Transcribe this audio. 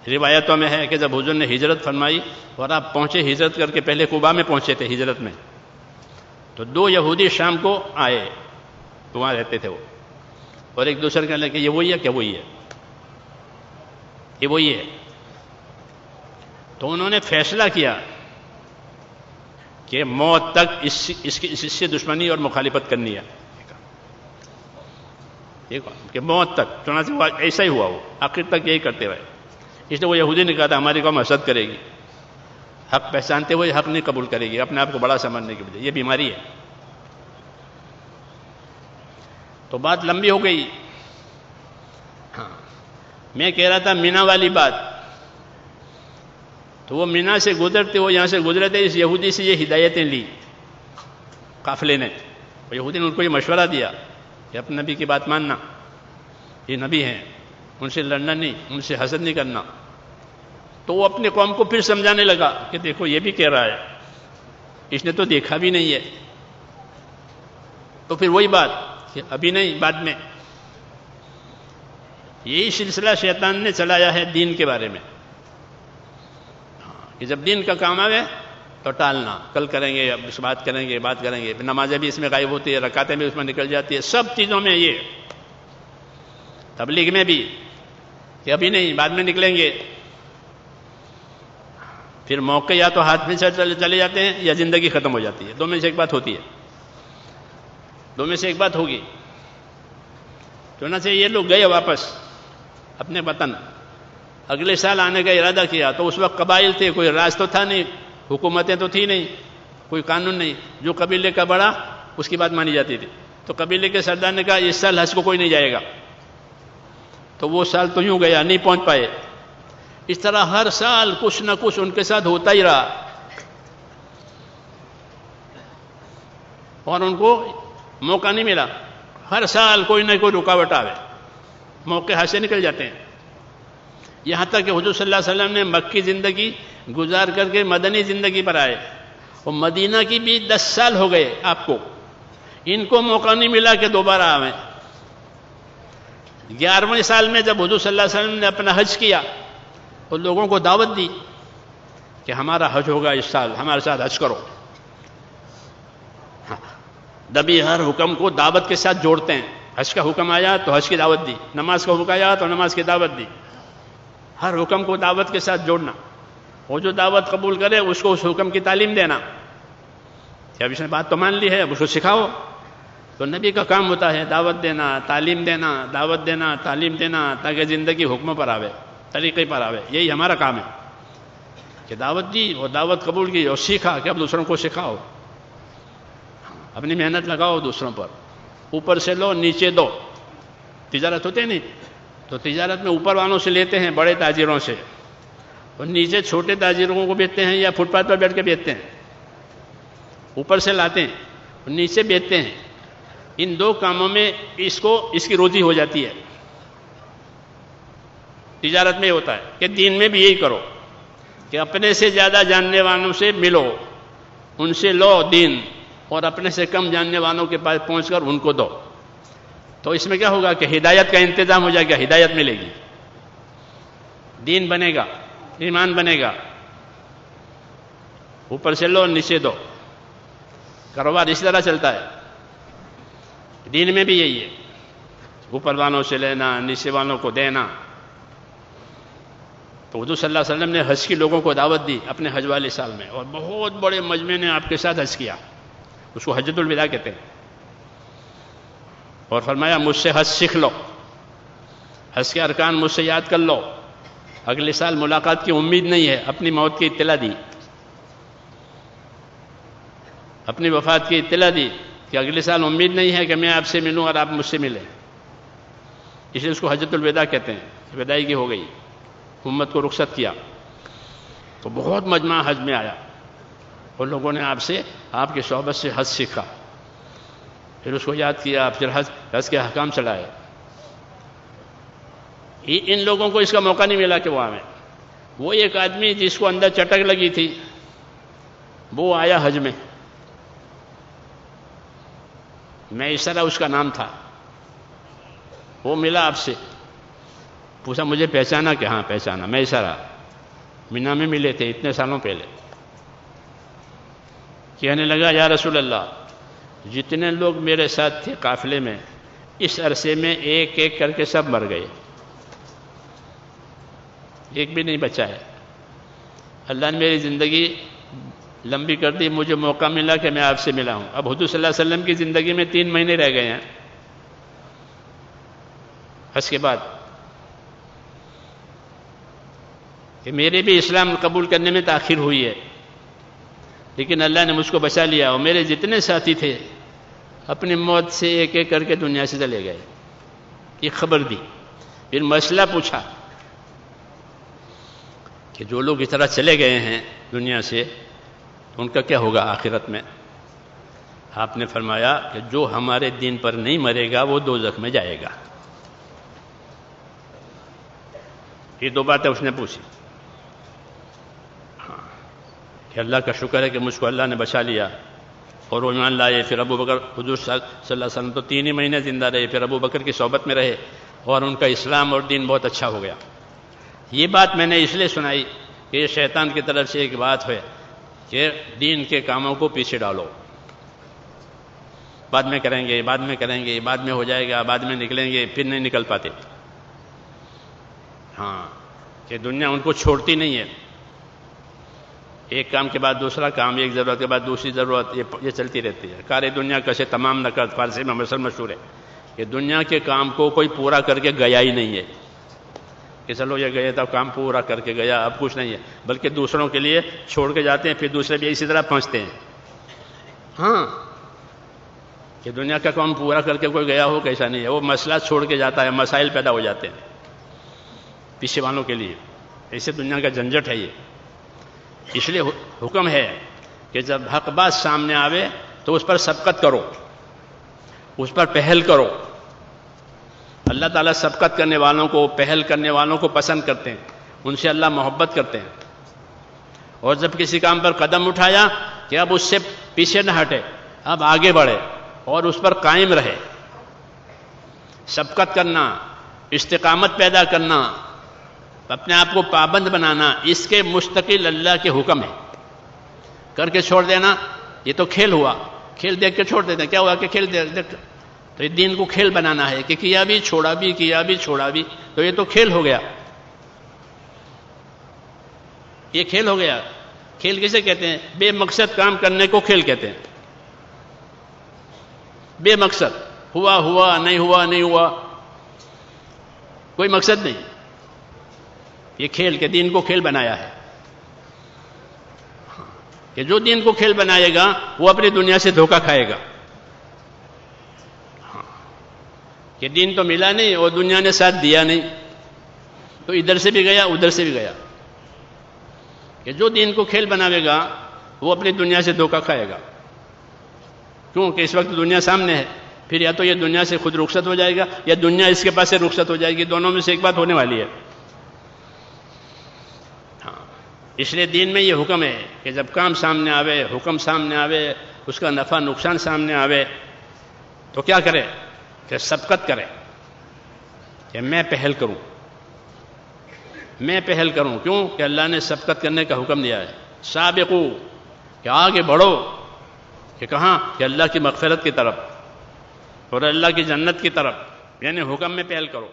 روایتوں میں ہے کہ جب حضور نے ہجرت فرمائی اور آپ پہنچے ہجرت کر کے، پہلے قباء میں پہنچے تھے ہجرت میں، تو دو یہودی شام کو آئے، وہاں رہتے تھے وہ، اور ایک دوسرے کہنے لگے کہ یہ وہی ہے، کیا وہی ہے، یہ وہی ہے. تو انہوں نے فیصلہ کیا کہ موت تک اس سے دشمنی اور مخالفت کرنی ہے، کہ موت تک. چنانچہ ایسا ہی ہوا، وہ آخر تک یہی کرتے رہے. اس لیے وہ یہودی نے کہا تھا ہماری قوم حسد کرے گی، حق پہچانتے ہوئے حق نہیں قبول کرے گی، اپنے آپ کو بڑا سمجھنے کی وجہ، یہ بیماری ہے. تو بات لمبی ہو گئی. ہاں، میں کہہ رہا تھا مینا والی بات. تو وہ مینا سے گزرتے، وہ یہاں سے گزرے تھے، اس یہودی سے یہ ہدایتیں لی قافلے نے. وہ یہودی نے ان کو یہ مشورہ دیا کہ اپنے نبی کی بات ماننا، یہ نبی ہیں، ان سے لڑنا نہیں، ان سے حسد نہیں کرنا. تو وہ اپنے قوم کو پھر سمجھانے لگا کہ دیکھو یہ بھی کہہ رہا ہے، اس نے تو دیکھا بھی نہیں ہے. تو پھر وہی بات کہ ابھی نہیں، بعد میں. یہی سلسلہ شیطان نے چلایا ہے دین کے بارے میں، کہ جب دین کا کام آئے تو ٹالنا، کل کریں گے، اب اس بات کریں گے، بات کریں گے. نمازیں بھی اس میں غائب ہوتی ہے، رکعتیں بھی اس میں نکل جاتی ہے، سب چیزوں میں. یہ تبلیغ میں بھی کہ ابھی نہیں، بعد میں نکلیں گے. پھر موقع یا تو ہاتھ میں چلے جاتے ہیں یا زندگی ختم ہو جاتی ہے. دو میں سے ایک بات ہوتی ہے، دو میں سے ایک بات ہوگی. چنانچہ یہ لوگ گئے واپس اپنے وطن. اگلے سال آنے کا ارادہ کیا تو اس وقت قبائل تھے، کوئی راج تو تھا نہیں، حکومتیں تو تھی نہیں، کوئی قانون نہیں. جو قبیلے کا بڑا اس کی بات مانی جاتی تھی. تو قبیلے کے سردار نے کہا اس سال حج کو کوئی نہیں جائے گا. تو وہ سال تو یوں گیا، نہیں پہنچ پائے. اس طرح ہر سال کچھ نہ کچھ ان کے ساتھ ہوتا ہی رہا، اور ان کو موقع نہیں ملا. ہر سال کوئی نہ کوئی رکاوٹ آوے، موقع ہاتھ سے نکل جاتے ہیں. یہاں تک کہ حضور صلی اللہ علیہ وسلم نے مکی زندگی گزار کر کے مدنی زندگی پر آئے، اور مدینہ کی بھی 10 سال ہو گئے آپ کو. ان کو موقع نہیں ملا کہ دوبارہ آویں. 11ویں سال میں جب حضور صلی اللہ علیہ وسلم نے اپنا حج کیا تو لوگوں کو دعوت دی کہ ہمارا حج ہوگا اس سال، ہمارے ساتھ حج کرو. نبی ہر حکم کو دعوت کے ساتھ جوڑتے ہیں. حج کا حکم آیا تو حج کی دعوت دی، نماز کا حکم آیا تو نماز کی دعوت دی. ہر حکم کو دعوت کے ساتھ جوڑنا، وہ جو دعوت قبول کرے اس کو اس حکم کی تعلیم دینا کہ اب اس نے بات تو مان لی ہے، اب اس کو سکھاؤ. تو نبی کا کام ہوتا ہے دعوت دینا، تعلیم دینا، دعوت دینا، تعلیم دینا، تاکہ زندگی حکموں پر آوے، طریقے پر آوے. یہی ہمارا کام ہے کہ دعوت دی اور دعوت قبول کی اور سیکھا کہ اب دوسروں کو سکھاؤ. اپنی محنت لگاؤ دوسروں پر، اوپر سے لو نیچے دو. تجارت ہوتے نہیں تو تجارت میں اوپر والوں سے لیتے ہیں، بڑے تاجروں سے، اور نیچے چھوٹے تاجروں کو بیچتے ہیں یا فٹ پاتھ پر بیٹھ کے بیچتے ہیں. اوپر سے لاتے ہیں اور نیچے بیچتے ہیں. ان دو کاموں میں اس کی روزی ہو جاتی ہے. تجارت میں ہوتا ہے کہ دین میں بھی یہی کرو کہ اپنے سے زیادہ جاننے والوں سے ملو، ان سے لو دین، اور اپنے سے کم جاننے والوں کے پاس پہنچ کر ان کو دو. تو اس میں کیا ہوگا کہ ہدایت کا انتظام ہو جائے گا، ہدایت ملے گی، دین بنے گا، ایمان بنے گا. اوپر سے لو نیچے دو، کاروبار اس طرح چلتا ہے. دین میں بھی یہی ہے، اوپر والوں سے لینا، نیچے والوں کو دینا. تو حضور صلی اللہ علیہ وسلم نے حج کی لوگوں کو دعوت دی اپنے حج والے سال میں، اور بہت بڑے مجمع نے آپ کے ساتھ حج کیا. اس کو حجۃ الوداع کہتے ہیں. اور فرمایا مجھ سے حج سیکھ لو، حج کے ارکان مجھ سے یاد کر لو. اگلے سال ملاقات کی امید نہیں ہے، اپنی موت کی اطلاع دی، اپنی وفات کی اطلاع دی کہ اگلے سال امید نہیں ہے کہ میں آپ سے ملوں اور آپ مجھ سے ملیں. اس لیے اس کو حجۃ الوداع کہتے ہیں. وداعی ہو گئی، امت کو رخصت کیا. تو بہت مجمع حج میں آیا اور لوگوں نے آپ کے صحبت سے حج سیکھا، پھر اس کو یاد کیا، پھر حج کے احکام چلائے. ان لوگوں کو اس کا موقع نہیں ملا کہ وہ آئیں. وہ ایک آدمی جس کو اندر چٹک لگی تھی وہ آیا حج میں، میں اس طرح اس کا نام تھا، وہ ملا آپ سے. پوچھا مجھے پہچانا کہ ہاں پہچانا، میں ایسا رہا، مینا میں ملے تھے اتنے سالوں پہلے. کہنے لگا یا رسول اللہ جتنے لوگ میرے ساتھ تھے قافلے میں اس عرصے میں ایک ایک کر کے سب مر گئے، ایک بھی نہیں بچا ہے. اللہ نے میری زندگی لمبی کر دی، مجھے موقع ملا کہ میں آپ سے ملا ہوں. اب حضور صلی اللہ علیہ وسلم کی زندگی میں 3 مہینے رہ گئے ہیں حج کے بعد، کہ میرے بھی اسلام قبول کرنے میں تاخیر ہوئی ہے، لیکن اللہ نے مجھ کو بچا لیا. اور میرے جتنے ساتھی تھے اپنی موت سے ایک ایک کر کے دنیا سے چلے گئے. یہ خبر دی. پھر مسئلہ پوچھا کہ جو لوگ اس طرح چلے گئے ہیں دنیا سے ان کا کیا ہوگا آخرت میں؟ آپ نے فرمایا کہ جو ہمارے دین پر نہیں مرے گا وہ دوزخ میں جائے گا. یہ 2 باتیں اس نے پوچھی. کہ اللہ کا شکر ہے کہ مجھ کو اللہ نے بچا لیا اور وہ ایمان لائے. پھر ابو بکر حضور صلی اللہ علیہ وسلم تو 3 ہی مہینے زندہ رہے، پھر ابو بکر کی صحبت میں رہے اور ان کا اسلام اور دین بہت اچھا ہو گیا. یہ بات میں نے اس لیے سنائی کہ یہ شیطان کی طرف سے ایک بات ہے کہ دین کے کاموں کو پیچھے ڈالو، بعد میں کریں گے، بعد میں کریں گے، بعد میں ہو جائے گا، بعد میں نکلیں گے، پھر نہیں نکل پاتے. ہاں کہ دنیا ان کو چھوڑتی نہیں ہے، ایک کام کے بعد دوسرا کام، ایک ضرورت کے بعد دوسری ضرورت، یہ چلتی رہتی ہے. کار دنیا کیسے تمام نہ کر، فارسی میں مثل مشہور ہے کہ دنیا کے کام کو کوئی پورا کر کے گیا ہی نہیں ہے کہ چلو یہ گئے تھا کام پورا کر کے گیا، اب کچھ نہیں ہے، بلکہ دوسروں کے لیے چھوڑ کے جاتے ہیں، پھر دوسرے بھی اسی طرح پہنچتے ہیں. ہاں کہ دنیا کا کام پورا کر کے کوئی گیا ہو کیسا نہیں ہے، وہ مسئلہ چھوڑ کے جاتا ہے، مسائل پیدا ہو جاتے ہیں پیچھے والوں کے لیے. ایسے دنیا کا جھنجٹ ہے یہ. اس لیے حکم ہے کہ جب حق بات سامنے آوے تو اس پر سبقت کرو، اس پر پہل کرو. اللہ تعالیٰ سبقت کرنے والوں کو، پہل کرنے والوں کو پسند کرتے ہیں، ان سے اللہ محبت کرتے ہیں. اور جب کسی کام پر قدم اٹھایا کہ اب اس سے پیچھے نہ ہٹے، اب آگے بڑھے اور اس پر قائم رہے. سبقت کرنا، استقامت پیدا کرنا، اپنے آپ کو پابند بنانا، اس کے مستقل اللہ کے حکم ہے. کر کے چھوڑ دینا یہ تو کھیل ہوا، کھیل دیکھ کے چھوڑ دیتے ہیں. کیا ہوا کہ کھیل دیکھ، تو یہ دین کو کھیل بنانا ہے کہ کیا بھی چھوڑا بھی، کیا بھی چھوڑا بھی، تو یہ تو کھیل ہو گیا. یہ کھیل ہو گیا. کھیل کسے کہتے ہیں؟ بے مقصد کام کرنے کو کھیل کہتے ہیں. بے مقصد، ہوا ہوا، نہیں ہوا نہیں ہوا، کوئی مقصد نہیں. یہ کھیل کے دین کو کھیل بنایا ہے کہ جو دین کو کھیل بنائے گا وہ اپنی دنیا سے دھوکہ کھائے گا. کہ دین تو ملا نہیں اور دنیا نے ساتھ دیا نہیں، تو ادھر سے بھی گیا ادھر سے بھی گیا. کہ جو دین کو کھیل بناوے گا وہ اپنی دنیا سے دھوکہ کھائے گا. کیونکہ اس وقت دنیا سامنے ہے، پھر یا تو یہ دنیا سے خود رخصت ہو جائے گا یا دنیا اس کے پاس سے رخصت ہو جائے گی. دونوں میں سے ایک بات ہونے والی ہے. اس لیے دین میں یہ حکم ہے کہ جب کام سامنے آوے، حکم سامنے آوے، اس کا نفع نقصان سامنے آوے تو کیا کرے؟ کہ سبقت کرے، کہ میں پہل کروں، میں پہل کروں. کیوں کہ اللہ نے سبقت کرنے کا حکم دیا ہے. سابقو کہ آگے بڑھو، کہ کہاں؟ کہ اللہ کی مغفرت کی طرف اور اللہ کی جنت کی طرف، یعنی حکم میں پہل کرو.